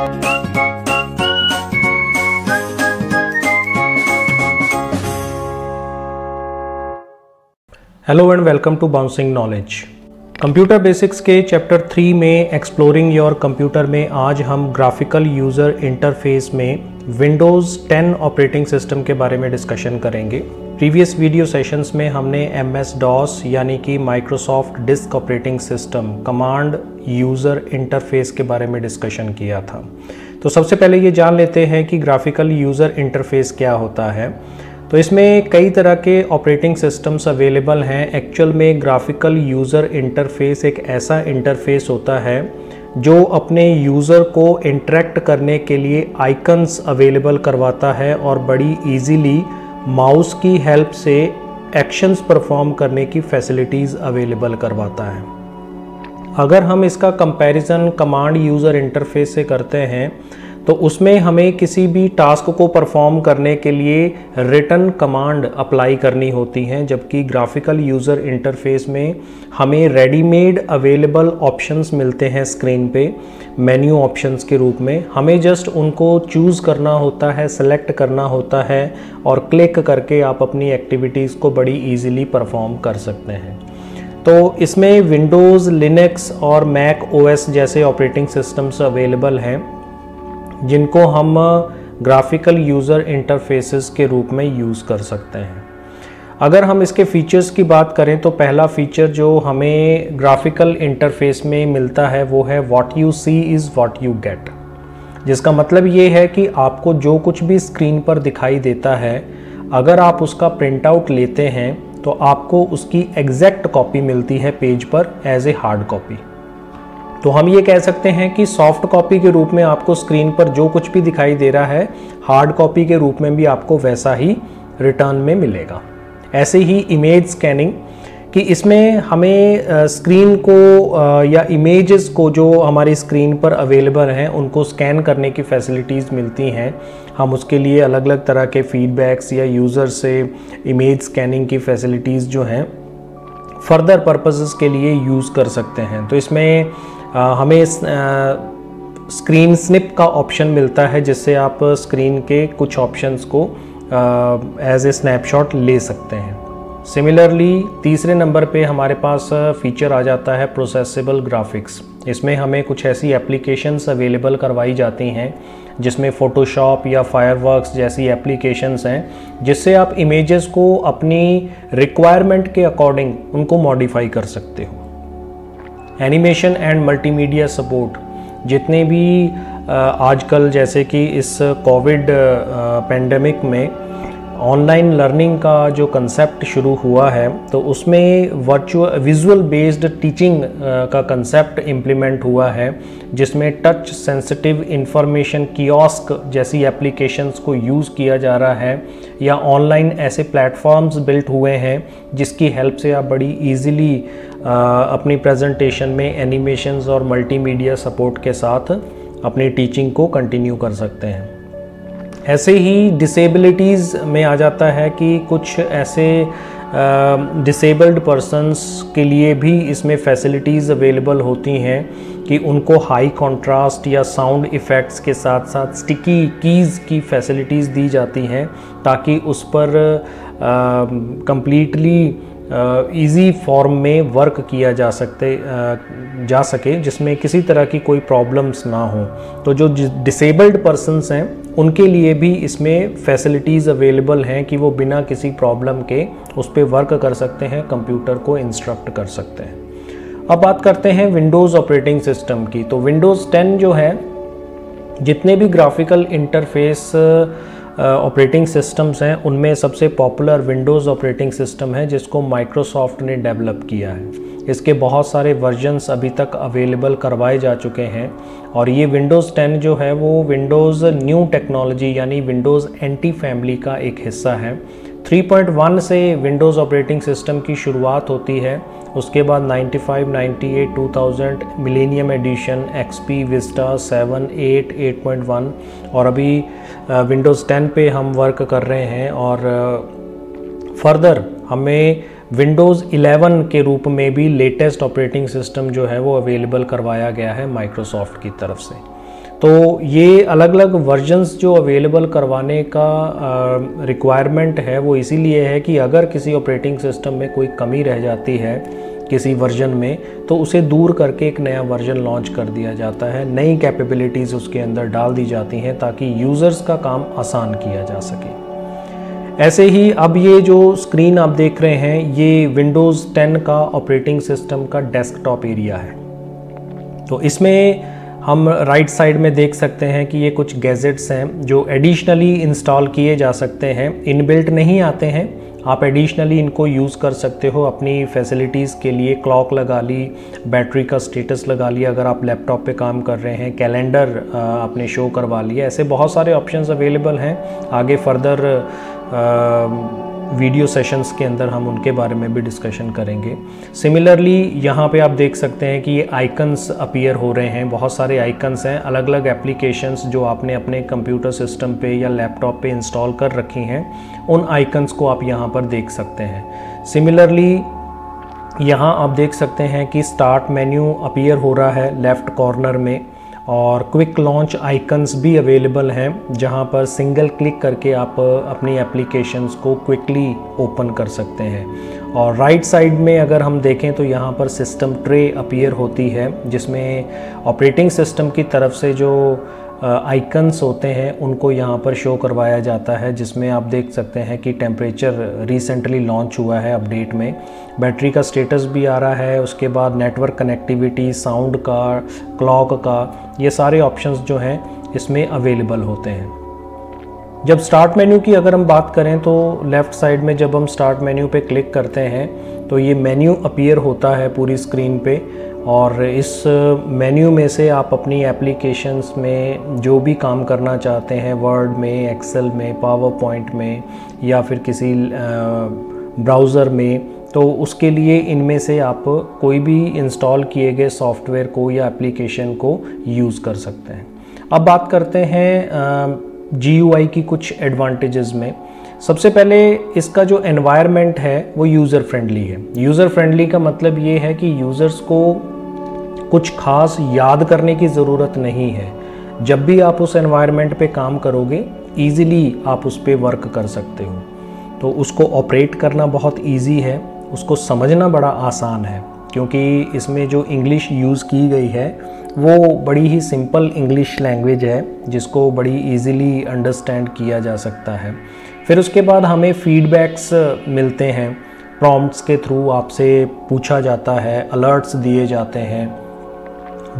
Hello and welcome to bouncing knowledge. Computer basics के chapter 3 में exploring your computer में आज हम ग्राफिकल यूज़र इंटरफेस में विंडोज़ 10 ऑपरेटिंग सिस्टम के बारे में डिस्कशन करेंगे। प्रीवियस वीडियो सेशंस में हमने MS-DOS यानी कि Microsoft disk operating system command user interface के बारे में डिस्कशन किया था। तो सबसे पहले ये जान लेते हैं कि ग्राफिकल यूज़र इंटरफेस क्या होता है। तो इसमें कई तरह के ऑपरेटिंग सिस्टम्स अवेलेबल हैं। एक्चुअल में ग्राफिकल यूज़र इंटरफेस एक ऐसा इंटरफेस होता है जो अपने यूज़र को इंटरेक्ट करने के लिए आइकन्स अवेलेबल करवाता है और बड़ी इजीली माउस की हेल्प से एक्शंस परफॉर्म करने की फैसिलिटीज़ अवेलेबल करवाता है। अगर हम इसका कंपैरिजन कमांड यूज़र इंटरफेस से करते हैं तो उसमें हमें किसी भी टास्क को परफॉर्म करने के लिए रिटन कमांड अप्लाई करनी होती हैं, जबकि ग्राफिकल यूज़र इंटरफेस में हमें रेडीमेड अवेलेबल ऑप्शंस मिलते हैं स्क्रीन पे मेन्यू ऑप्शंस के रूप में। हमें जस्ट उनको चूज़ करना होता है, सेलेक्ट करना होता है और क्लिक करके आप अपनी एक्टिविटीज़ को बड़ी ईजिली परफॉर्म कर सकते हैं। तो इसमें विंडोज़, लिनक्स और मैक OS जैसे ऑपरेटिंग सिस्टम्स अवेलेबल हैं जिनको हम ग्राफिकल यूज़र इंटरफेसेस के रूप में यूज़ कर सकते हैं। अगर हम इसके फीचर्स की बात करें तो पहला फीचर जो हमें ग्राफिकल इंटरफेस में मिलता है वो है what you see is what you get, जिसका मतलब ये है कि आपको जो कुछ भी स्क्रीन पर दिखाई देता है अगर आप उसका प्रिंट आउट लेते हैं तो आपको उसकी एग्जैक्ट कॉपी मिलती है पेज पर एज ए हार्ड कॉपी। तो हम ये कह सकते हैं कि सॉफ्ट कॉपी के रूप में आपको स्क्रीन पर जो कुछ भी दिखाई दे रहा है हार्ड कॉपी के रूप में भी आपको वैसा ही रिटर्न में मिलेगा। ऐसे ही इमेज स्कैनिंग कि इसमें हमें स्क्रीन को या इमेजेस को जो हमारी स्क्रीन पर अवेलेबल हैं उनको स्कैन करने की फैसिलिटीज़ मिलती हैं। हम उसके लिए अलग अलग तरह के फीडबैक्स या यूज़र से इमेज स्कैनिंग की फैसिलिटीज़ जो हैं फर्दर पर्पसेस के लिए यूज़ कर सकते हैं। तो इसमें हमें स्क्रीन स्निप का ऑप्शन मिलता है जिससे आप स्क्रीन के कुछ ऑप्शंस को एज ए स्नैपशॉट ले सकते हैं। सिमिलरली तीसरे नंबर पे हमारे पास फीचर आ जाता है प्रोसेसेबल ग्राफिक्स। इसमें हमें कुछ ऐसी एप्लीकेशंस अवेलेबल करवाई जाती हैं जिसमें फ़ोटोशॉप या फायरवर्क्स जैसी एप्लीकेशंस हैं जिससे आप इमेजेस को अपनी रिक्वायरमेंट के अकॉर्डिंग उनको मॉडिफाई कर सकते हो। एनिमेशन एंड मल्टीमीडिया सपोर्ट, जितने भी आजकल जैसे कि इस कोविड पेंडेमिक में ऑनलाइन लर्निंग का जो कंसेप्ट शुरू हुआ है तो उसमें विजुअल बेस्ड टीचिंग का कंसेप्ट इम्प्लीमेंट हुआ है जिसमें टच सेंसिटिव इंफॉर्मेशन कियोस्क जैसी एप्लीकेशंस को यूज़ किया जा रहा है या ऑनलाइन ऐसे प्लेटफॉर्म्स बिल्ट हुए हैं जिसकी हेल्प से आप बड़ी इजीली अपनी प्रेजेंटेशन में एनिमेशंस और मल्टीमीडिया सपोर्ट के साथ अपनी टीचिंग को कंटिन्यू कर सकते हैं। ऐसे ही डिसेबिलिटीज़ में आ जाता है कि कुछ ऐसे डिसेबल्ड पर्सन्स के लिए भी इसमें फैसिलिटीज़ अवेलेबल होती हैं कि उनको हाई कंट्रास्ट या साउंड इफ़ेक्ट्स के साथ साथ स्टिकी कीज़ की फैसिलिटीज़ दी जाती हैं ताकि उस पर कंप्लीटली ईजी फॉर्म में वर्क किया जा सके जिसमें किसी तरह की कोई प्रॉब्लम्स ना हो। तो जो डिसेबल्ड पर्सन्स हैं उनके लिए भी इसमें फैसिलिटीज़ अवेलेबल हैं कि वो बिना किसी प्रॉब्लम के उस पर वर्क कर सकते हैं, कंप्यूटर को इंस्ट्रक्ट कर सकते हैं। अब बात करते हैं विंडोज़ ऑपरेटिंग सिस्टम की। तो विंडोज़ 10 जो है जितने भी ग्राफिकल इंटरफेस ऑपरेटिंग सिस्टम्स हैं उनमें सबसे पॉपुलर विंडोज़ ऑपरेटिंग सिस्टम है जिसको माइक्रोसॉफ्ट ने डेवलप किया है। इसके बहुत सारे वर्जन्स अभी तक अवेलेबल करवाए जा चुके हैं और ये विंडोज़ 10 जो है वो विंडोज़ न्यू टेक्नोलॉजी यानी विंडोज़ NT फैमिली का एक हिस्सा है। 3.1 से विंडोज़ ऑपरेटिंग सिस्टम की शुरुआत होती है, उसके बाद 95, 98, 2000, मिलेनियम एडिशन, XP, विस्टा, 7, 8, 8.1 और अभी विंडोज़ 10 पे हम वर्क कर रहे हैं और फर्दर हमें विंडोज़ 11 के रूप में भी लेटेस्ट ऑपरेटिंग सिस्टम जो है वो अवेलेबल करवाया गया है माइक्रोसॉफ्ट की तरफ से। तो ये अलग अलग वर्जन्स जो अवेलेबल करवाने का रिक्वायरमेंट है वो इसीलिए है कि अगर किसी ऑपरेटिंग सिस्टम में कोई कमी रह जाती है किसी वर्जन में, तो उसे दूर करके एक नया वर्जन लॉन्च कर दिया जाता है, नई कैपेबिलिटीज़ उसके अंदर डाल दी जाती हैं ताकि यूज़र्स का काम आसान किया जा सके। ऐसे ही अब ये जो स्क्रीन आप देख रहे हैं ये विंडोज़ 10 का ऑपरेटिंग सिस्टम का डेस्कटॉप एरिया है। तो इसमें हम राइट साइड में देख सकते हैं कि ये कुछ गैजेट्स हैं जो एडिशनली इंस्टॉल किए जा सकते हैं, इनबिल्ट नहीं आते हैं, आप एडिशनली इनको यूज़ कर सकते हो अपनी फैसिलिटीज़ के लिए। क्लॉक लगा ली, बैटरी का स्टेटस लगा लिया अगर आप लैपटॉप पे काम कर रहे हैं, कैलेंडर आपने शो करवा लिया, ऐसे बहुत सारे ऑप्शंस अवेलेबल हैं। आगे फर्दर वीडियो सेशंस के अंदर हम उनके बारे में भी डिस्कशन करेंगे। सिमिलरली यहाँ पे आप देख सकते हैं कि ये आइकन्स अपीयर हो रहे हैं, बहुत सारे आइकन्स हैं, अलग अलग एप्लीकेशंस जो आपने अपने कंप्यूटर सिस्टम पे या लैपटॉप पे इंस्टॉल कर रखी हैं, उन आइकन्स को आप यहाँ पर देख सकते हैं। सिमिलरली यहाँ आप देख सकते हैं कि स्टार्ट मेन्यू अपीयर हो रहा है लेफ़्ट कॉर्नर में, और क्विक लॉन्च आइकन्स भी अवेलेबल हैं जहां पर सिंगल क्लिक करके आप अपनी एप्लीकेशंस को क्विकली ओपन कर सकते हैं। और राइट साइड में अगर हम देखें तो यहां पर सिस्टम ट्रे अपीयर होती है जिसमें ऑपरेटिंग सिस्टम की तरफ से जो आइकन्स होते हैं उनको यहाँ पर शो करवाया जाता है, जिसमें आप देख सकते हैं कि टेम्परेचर रिसेंटली लॉन्च हुआ है अपडेट में, बैटरी का स्टेटस भी आ रहा है, उसके बाद नेटवर्क कनेक्टिविटी, साउंड का, क्लॉक का, ये सारे ऑप्शंस जो हैं इसमें अवेलेबल होते हैं। जब स्टार्ट मेन्यू की अगर हम बात करें तो लेफ़्ट साइड में जब हम स्टार्ट मेन्यू पे क्लिक करते हैं तो ये मेन्यू अपीयर होता है पूरी स्क्रीन पे, और इस मेन्यू में से आप अपनी एप्लीकेशंस में जो भी काम करना चाहते हैं, वर्ड में, एक्सेल में, पावर पॉइंट में या फिर किसी ब्राउज़र में, तो उसके लिए इनमें से आप कोई भी इंस्टॉल किए गए सॉफ्टवेयर को या एप्लीकेशन को यूज़ कर सकते हैं। अब बात करते हैं GUI की कुछ एडवांटेजेस में। सबसे पहले इसका जो एनवायरनमेंट है वो यूज़र फ्रेंडली है। यूज़र फ्रेंडली का मतलब ये है कि यूज़र्स को कुछ खास याद करने की ज़रूरत नहीं है। जब भी आप उस एनवायरनमेंट पे काम करोगे ईज़िली आप उस पर वर्क कर सकते हो, तो उसको ऑपरेट करना बहुत ईजी है, उसको समझना बड़ा आसान है, क्योंकि इसमें जो इंग्लिश यूज़ की गई है वो बड़ी ही सिंपल इंग्लिश लैंग्वेज है जिसको बड़ी इजीली अंडरस्टैंड किया जा सकता है। फिर उसके बाद हमें फीडबैक्स मिलते हैं, प्रॉम्प्ट्स के थ्रू आपसे पूछा जाता है, अलर्ट्स दिए जाते हैं,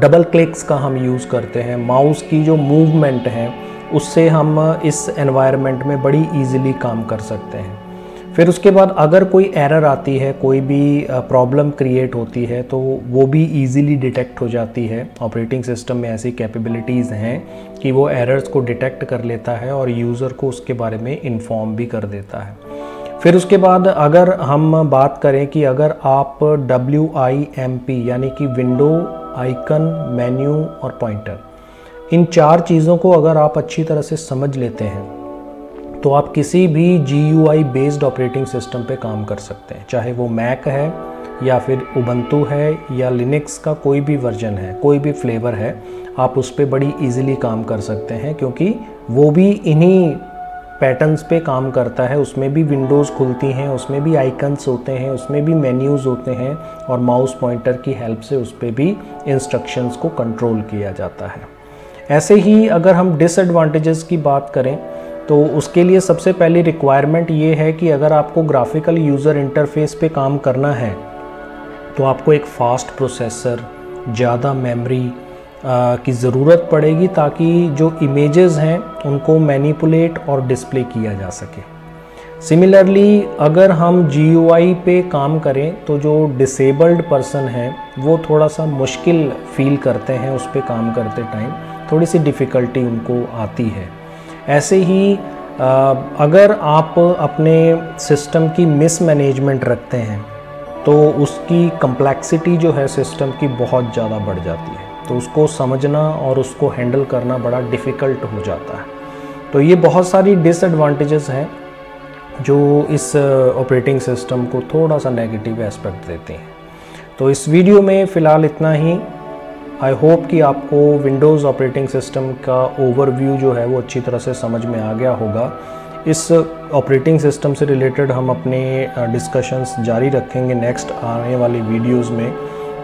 डबल क्लिक्स का हम यूज़ करते हैं, माउस की जो मूवमेंट है उससे हम इस एनवायरनमेंट में बड़ी इजीली काम कर सकते हैं। फिर उसके बाद अगर कोई एरर आती है, कोई भी प्रॉब्लम क्रिएट होती है, तो वो भी इजीली डिटेक्ट हो जाती है। ऑपरेटिंग सिस्टम में ऐसी कैपेबिलिटीज़ हैं कि वो एरर्स को डिटेक्ट कर लेता है और यूज़र को उसके बारे में इन्फॉर्म भी कर देता है। फिर उसके बाद अगर हम बात करें कि अगर आप WIMP यानी कि विंडो, आइकन, मेन्यू और पॉइंटर, इन चार चीज़ों को अगर आप अच्छी तरह से समझ लेते हैं तो आप किसी भी GUI बेस्ड ऑपरेटिंग सिस्टम पे काम कर सकते हैं, चाहे वो मैक है या फिर उबंटू है या लिनक्स का कोई भी वर्जन है, कोई भी फ्लेवर है, आप उस पर बड़ी इजीली काम कर सकते हैं, क्योंकि वो भी इन्हीं पैटर्न्स पे काम करता है। उसमें भी विंडोज़ खुलती हैं, उसमें भी आइकन्स होते हैं, उसमें भी मेन्यूज़ होते हैं और माउस पॉइंटर की हेल्प से उस पर भी इंस्ट्रक्शंस को कंट्रोल किया जाता है। ऐसे ही अगर हम डिसएडवांटेजेस की बात करें तो उसके लिए सबसे पहली रिक्वायरमेंट ये है कि अगर आपको ग्राफिकल यूज़र इंटरफेस पे काम करना है तो आपको एक फ़ास्ट प्रोसेसर, ज़्यादा मेमोरी की ज़रूरत पड़ेगी ताकि जो इमेजेस हैं उनको मैनिपुलेट और डिस्प्ले किया जा सके। सिमिलरली अगर हम GUI पे काम करें तो जो डिसेबल्ड पर्सन हैं वो थोड़ा सा मुश्किल फील करते हैं उस पे काम करते टाइम, थोड़ी सी डिफ़िकल्टी उनको आती है। ऐसे ही अगर आप अपने सिस्टम की मिसमैनेजमेंट रखते हैं तो उसकी कम्प्लेक्सिटी जो है सिस्टम की बहुत ज़्यादा बढ़ जाती है, तो उसको समझना और उसको हैंडल करना बड़ा डिफ़िकल्ट हो जाता है। तो ये बहुत सारी डिसएडवांटेजेस हैं जो इस ऑपरेटिंग सिस्टम को थोड़ा सा नेगेटिव एस्पेक्ट देते हैं। तो इस वीडियो में फ़िलहाल इतना ही। आई होप कि आपको विंडोज़ ऑपरेटिंग सिस्टम का ओवरव्यू जो है वो अच्छी तरह से समझ में आ गया होगा। इस ऑपरेटिंग सिस्टम से रिलेटेड हम अपने डिस्कशंस जारी रखेंगे नेक्स्ट आने वाली वीडियोस में।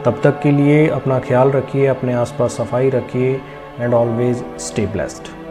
तब तक के लिए अपना ख्याल रखिए, अपने आसपास सफाई रखिए एंड ऑलवेज स्टे ब्लेस्ड।